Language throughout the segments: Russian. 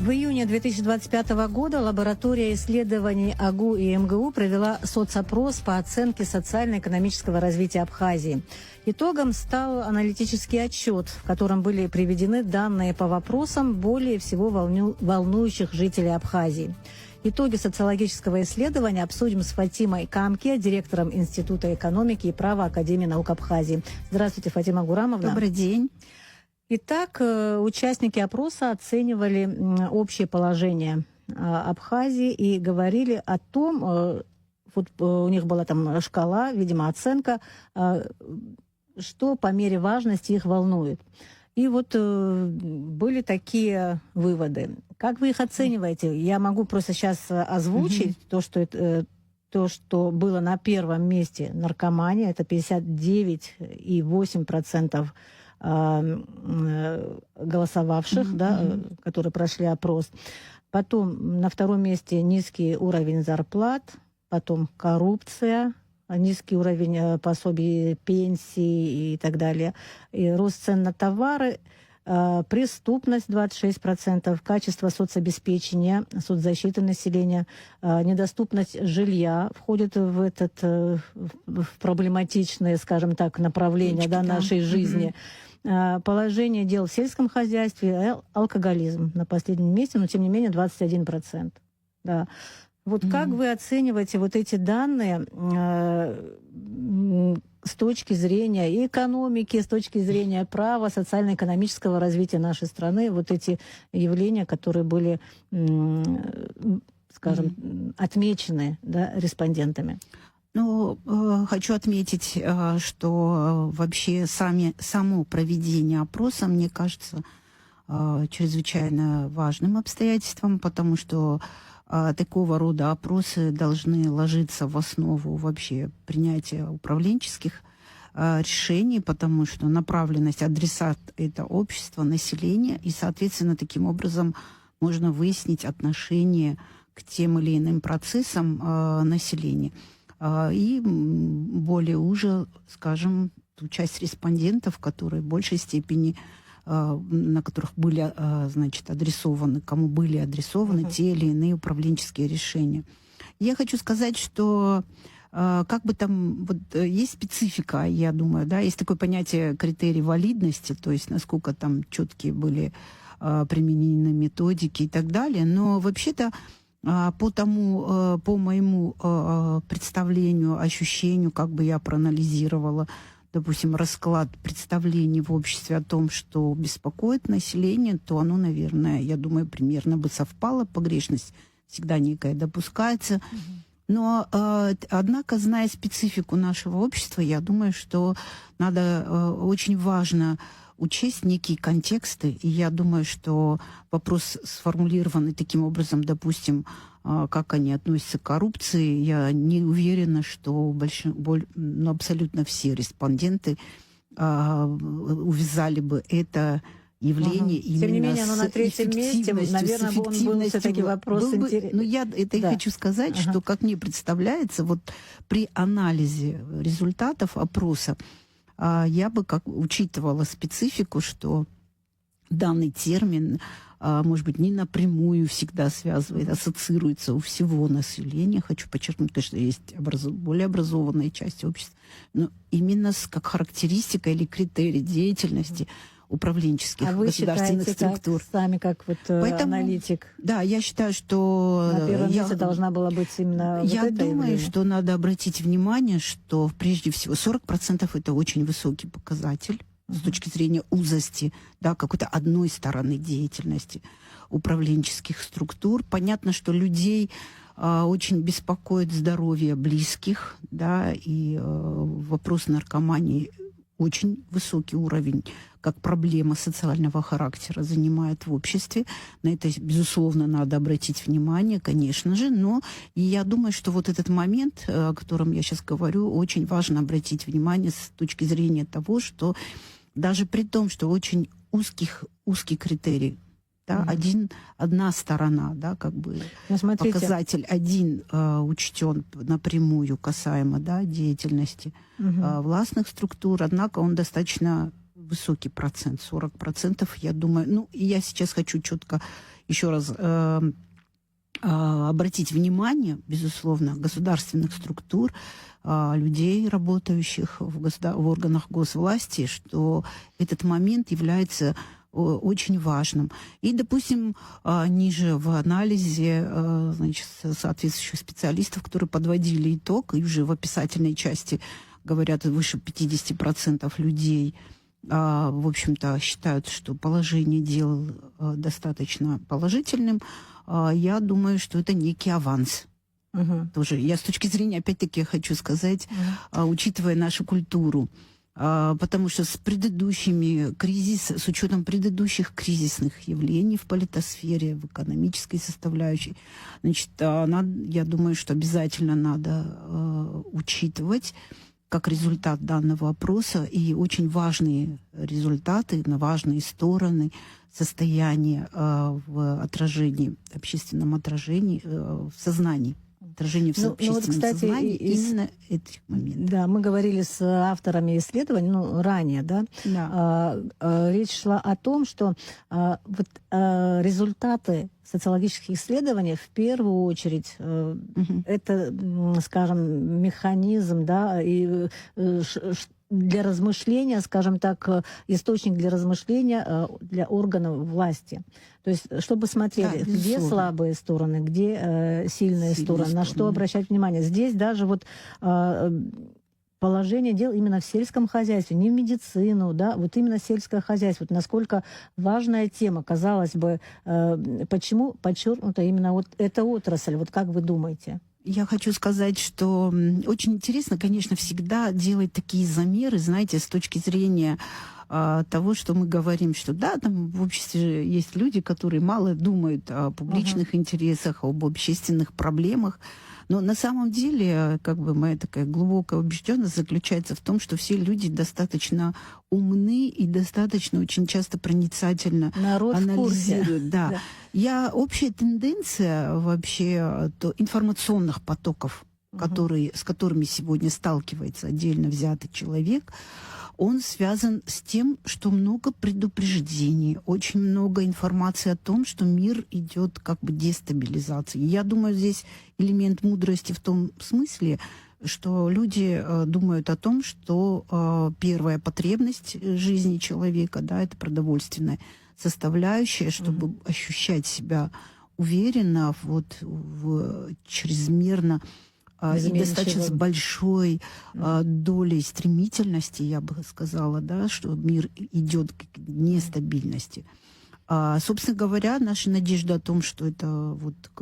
В июне 2025 года лаборатория исследований АГУ и МГУ провела соцопрос по оценке социально-экономического развития Абхазии. Итогом стал аналитический отчет, в котором были приведены данные по вопросам, более всего волнующих жителей Абхазии. Итоги социологического исследования обсудим с Фатимой Камке, директором Института экономики и права Академии наук Абхазии. Здравствуйте, Фатима Гурамовна. Добрый день. Итак, участники опроса оценивали общее положение Абхазии и говорили о том, вот у них была там шкала, видимо, оценка, что по мере важности их волнует. И вот были такие выводы. Как вы их оцениваете? Я могу просто сейчас озвучить то, что было на первом месте наркомания, это 59,8% голосовавших, которые прошли опрос. Потом на втором месте низкий уровень зарплат, потом коррупция, низкий уровень пособий, пенсий и так далее, и рост цен на товары, преступность 26%, качество соцобеспечения, соцзащиты населения, недоступность жилья входит в проблематичное, скажем так, направление нашей жизни. Положение дел в сельском хозяйстве, алкоголизм на последнем месте, но тем не менее 21%. Да. Вот как вы оцениваете вот эти данные с точки зрения и экономики, с точки зрения права, социально-экономического развития нашей страны, вот эти явления, которые были, скажем, отмечены, респондентами? Ну, хочу отметить, что вообще само проведение опроса, мне кажется, чрезвычайно важным обстоятельством, потому что такого рода опросы должны ложиться в основу вообще принятия управленческих решений, потому что направленность, адресат — это общество, население, и, соответственно, таким образом можно выяснить отношение к тем или иным процессам населения. И более уже, скажем, ту часть респондентов, которые в большей степени, на которых были, адресованы, кому были адресованы те или иные управленческие решения. Я хочу сказать, что как бы там есть специфика, я думаю, есть такое понятие критерий валидности, то есть насколько там четкие были применены методики и так далее, но вообще-то по моему представлению, ощущению, как бы я проанализировала, допустим, расклад представлений в обществе о том, что беспокоит население, то оно, наверное, я думаю, примерно бы совпало. Погрешность всегда некая допускается. Но, однако, зная специфику нашего общества, я думаю, что очень важно учесть некие контексты, и я думаю, что вопрос сформулированный таким образом, допустим, как они относятся к коррупции, я не уверена, что абсолютно все респонденты увязали бы это явление именно тем не менее, оно на третьем месте, наверное, он был все-таки вопрос интересный. Но я это и хочу сказать, что, как мне представляется, вот при анализе результатов опроса, я бы учитывала специфику, что данный термин, может быть, не напрямую всегда ассоциируется у всего населения. Хочу подчеркнуть, конечно, есть более образованная часть общества, но именно как характеристика или критерий деятельности управленческих государственных структур. Сами как аналитик. Да, я считаю, что на первом месте должна была быть именно я думаю, что надо обратить внимание, что прежде всего 40% это очень высокий показатель с точки зрения узости, какой-то одной стороны деятельности управленческих структур. Понятно, что людей очень беспокоит здоровье близких, и вопрос наркомании очень высокий уровень, как проблема социального характера занимает в обществе. На это, безусловно, надо обратить внимание, конечно же, но я думаю, что вот этот момент, о котором я сейчас говорю, очень важно обратить внимание с точки зрения того, что даже при том, что очень узкий критерий, одна сторона, показатель один учтен напрямую касаемо деятельности властных структур, однако он достаточно высокий процент, 40%, я думаю. Ну, и я сейчас хочу четко еще раз обратить внимание, безусловно, государственных структур, людей, работающих в органах госвласти, что этот момент является очень важным. И, допустим, ниже в анализе значит, соответствующих специалистов, которые подводили итог, и уже в описательной части говорят, выше 50% людей, в общем-то, считают, что положение дел достаточно положительным. Я думаю, что это некий аванс. Тоже я с точки зрения, опять-таки, хочу сказать, учитывая нашу культуру, потому что с учетом предыдущих кризисных явлений в политосфере, в экономической составляющей, значит, я думаю, что обязательно надо учитывать как результат данного опроса и очень важные результаты, важные стороны состояния в отражении, общественном отражении, в сознании. Отражение в общественном сознании именно этих моментов. Да, мы говорили с авторами исследований, ранее, да, речь шла о том, что результаты социологических исследований в первую очередь это, скажем, механизм, да, и для размышления, скажем так, источник для размышления для органов власти. То есть, чтобы смотрели, да, где слабые стороны, где сильные стороны, на что обращать внимание. Здесь даже положение дел именно в сельском хозяйстве, не в медицину, да, вот именно сельское хозяйство. Вот насколько важная тема, казалось бы, почему подчеркнута именно вот эта отрасль, вот как вы думаете? Я хочу сказать, что очень интересно, конечно, всегда делать такие замеры, знаете, с точки зрения того, что мы говорим, что да, там в обществе есть люди, которые мало думают о публичных интересах, об общественных проблемах. Но на самом деле, как бы моя такая глубокая убежденность заключается в том, что все люди достаточно умны и достаточно очень часто проницательно анализируют. Да. Общая тенденция вообще информационных потоков, с которыми сегодня сталкивается отдельно взятый человек, он связан с тем, что много предупреждений, очень много информации о том, что мир идет как бы дестабилизации. Я думаю, здесь элемент мудрости в том смысле, что люди думают о том, что первая потребность жизни человека, да, это продовольственная составляющая, чтобы ощущать себя уверенно в чрезмерно и достаточно с большой долей стремительности, я бы сказала, да, что мир идет к нестабильности. Собственно говоря, наша надежда о том, что это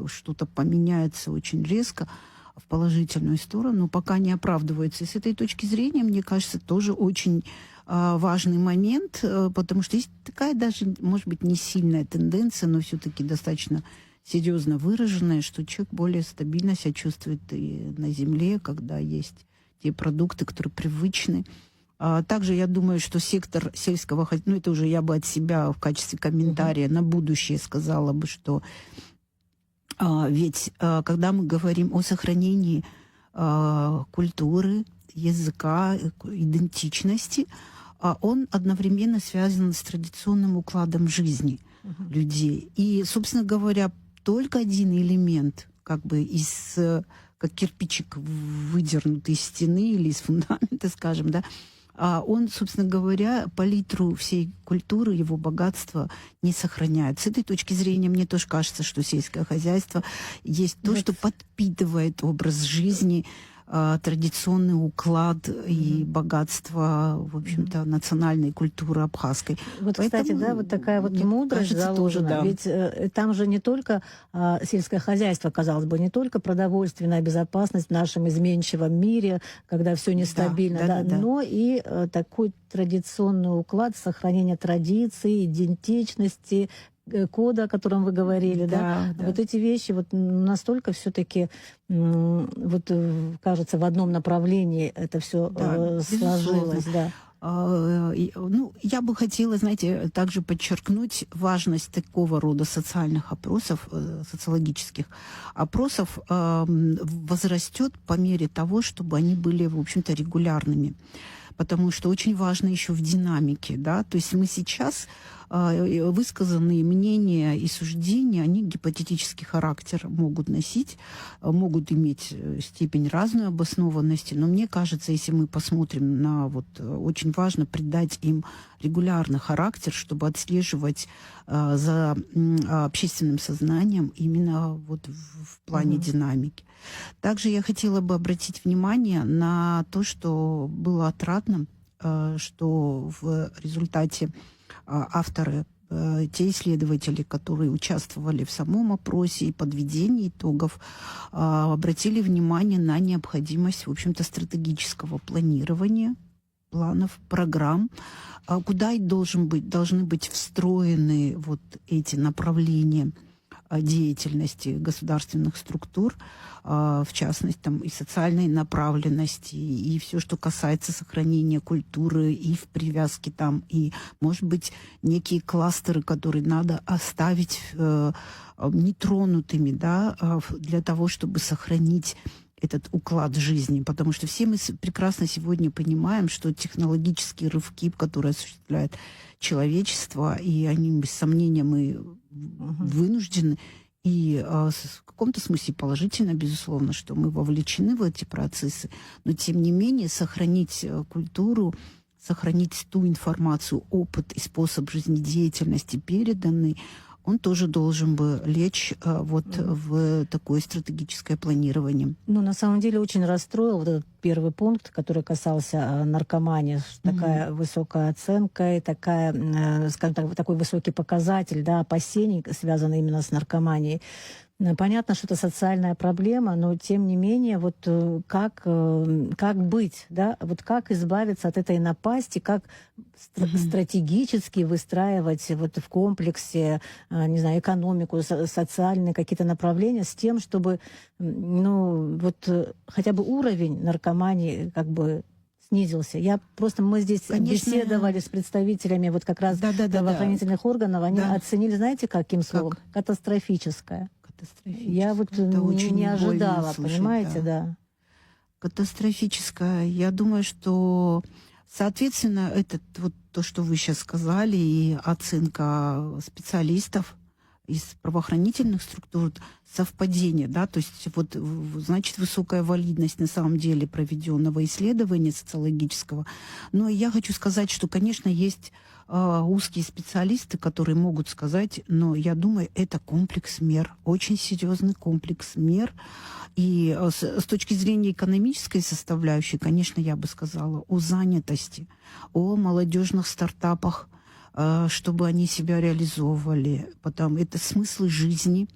что-то поменяется очень резко в положительную сторону, пока не оправдывается. И с этой точки зрения, мне кажется, тоже очень важный момент, потому что есть такая даже, может быть, не сильная тенденция, но все-таки достаточно серьезно выраженное, что человек более стабильно себя чувствует и на земле, когда есть те продукты, которые привычны. Также я думаю, что сектор сельского хозяйства, это уже я бы от себя в качестве комментария на будущее сказала бы, что ведь когда мы говорим о сохранении культуры, языка, идентичности, он одновременно связан с традиционным укладом жизни людей. И, собственно говоря, только один элемент, как бы как кирпичик выдернутый из стены или из фундамента, скажем, да, он, собственно говоря, палитру всей культуры, его богатства не сохраняет. С этой точки зрения мне тоже кажется, что сельское хозяйство есть то, что подпитывает образ жизни, традиционный уклад и богатство, в общем-то, национальной культуры абхазской. Вот, поэтому, кстати, да, вот такая вот мудрость заложена. Тоже, да. Ведь там же не только сельское хозяйство, казалось бы, не только продовольственная безопасность в нашем изменчивом мире, когда все нестабильно, но и такой традиционный уклад сохранения традиций, идентичности, кода, о котором вы говорили, да. Вот эти вещи вот настолько все-таки кажется в одном направлении это все сложилось, да. Я бы хотела, знаете, также подчеркнуть важность такого рода социальных опросов, социологических опросов возрастет по мере того, чтобы они были, в общем-то, регулярными. потому что очень важно еще в динамике, да, то есть мы сейчас высказанные мнения и суждения, они гипотетический характер могут носить, могут иметь степень разной обоснованности, но мне кажется, если мы посмотрим на очень важно придать им регулярный характер, чтобы отслеживать за общественным сознанием именно в плане динамики. Также я хотела бы обратить внимание на то, что было отрадно, что в результате авторы, те исследователи, которые участвовали в самом опросе и подведении итогов, обратили внимание на необходимость, в общем-то, стратегического планирования, планов, программ, куда должны быть встроены эти направления деятельности государственных структур, в частности, там и социальной направленности, и все, что касается сохранения культуры, и в привязке там, и, может быть, некие кластеры, которые надо оставить нетронутыми, да, для того, чтобы сохранить этот уклад жизни, потому что все мы прекрасно сегодня понимаем, что технологические рывки, которые осуществляет человечество, и они, без сомнения, мы вынуждены, и в каком-то смысле положительно, безусловно, что мы вовлечены в эти процессы, но тем не менее сохранить культуру, сохранить ту информацию, опыт и способ жизнедеятельности переданный, он тоже должен бы лечь в такое стратегическое планирование. Ну, на самом деле, очень расстроил этот первый пункт, который касался наркомании. Такая высокая оценка и скажем так, такой высокий показатель, да, опасений, связанный именно с наркоманией. Понятно, что это социальная проблема, но тем не менее, как быть, да, как избавиться от этой напасти, как стратегически выстраивать в комплексе, не знаю, экономику, социальные какие-то направления с тем, чтобы, хотя бы уровень наркомании снизился. Мы здесь беседовали с представителями как раз правоохранительных органов, они оценили, знаете, каким словом? Катастрофическое. Я очень не ожидала, слушать, понимаете, да. Катастрофическое. Я думаю, что, соответственно, это то, что вы сейчас сказали, и оценка специалистов из правоохранительных структур, совпадение, да, то есть значит, высокая валидность на самом деле проведенного исследования социологического. Но я хочу сказать, что, конечно, есть узкие специалисты, которые могут сказать, но я думаю, это комплекс мер, очень серьезный комплекс мер. И с точки зрения экономической составляющей, конечно, я бы сказала о занятости, о молодежных стартапах, чтобы они себя реализовывали. Потом это смыслы жизни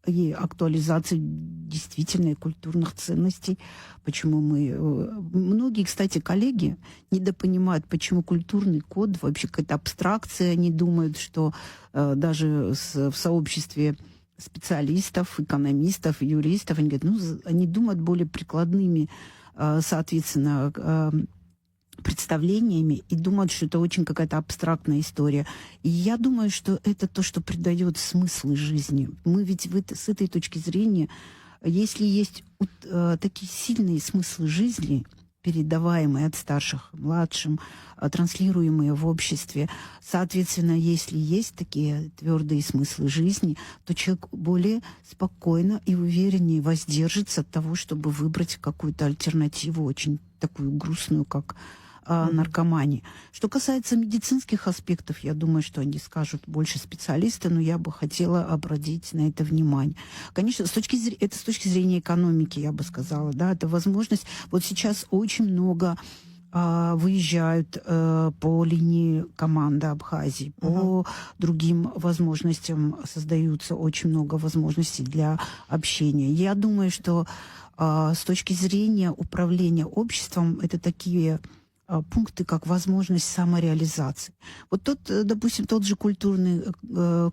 и актуализация действительно культурных ценностей. Почему многие, кстати, коллеги недопонимают, почему культурный код вообще какая-то абстракция. Они думают, что даже в сообществе специалистов, экономистов, юристов, они говорят, они думают более прикладными, соответственно, представлениями и думают, что это очень какая-то абстрактная история. И я думаю, что это то, что придает смысл жизни. Мы ведь с этой точки зрения, если есть такие сильные смыслы жизни, передаваемые от старших младшим, транслируемые в обществе, соответственно, если есть такие твердые смыслы жизни, то человек более спокойно и увереннее воздержится от того, чтобы выбрать какую-то альтернативу, очень такую грустную, как наркомании. Что касается медицинских аспектов, я думаю, что они скажут больше специалисты, но я бы хотела обратить на это внимание. Конечно, с точки зрения экономики, я бы сказала, да, это возможность. Вот сейчас очень много выезжают по линии команды Абхазии, по другим возможностям создаются очень много возможностей для общения. Я думаю, что с точки зрения управления обществом, это такие пункты, как возможность самореализации. Допустим, тот же культурный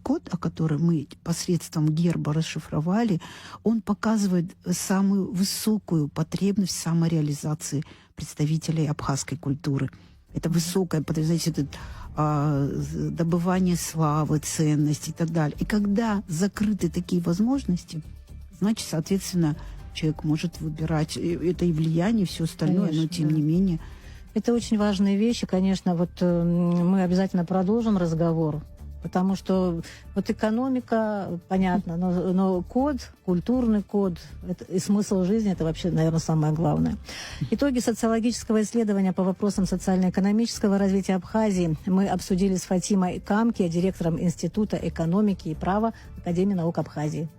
код, о котором мы посредством герба расшифровали, он показывает самую высокую потребность самореализации представителей абхазской культуры. Это высокое потребность, это добывание славы, ценностей и так далее. И когда закрыты такие возможности, значит, соответственно, человек может выбирать это и влияние, и все остальное, конечно, но тем не менее Это очень важные вещи, конечно. Вот мы обязательно продолжим разговор, потому что вот экономика, понятно, но код, культурный код и смысл жизни – это вообще, наверное, самое главное. Итоги социологического исследования по вопросам социально-экономического развития Абхазии мы обсудили с Фатимой Камки, директором Института экономики и права Академии наук Абхазии.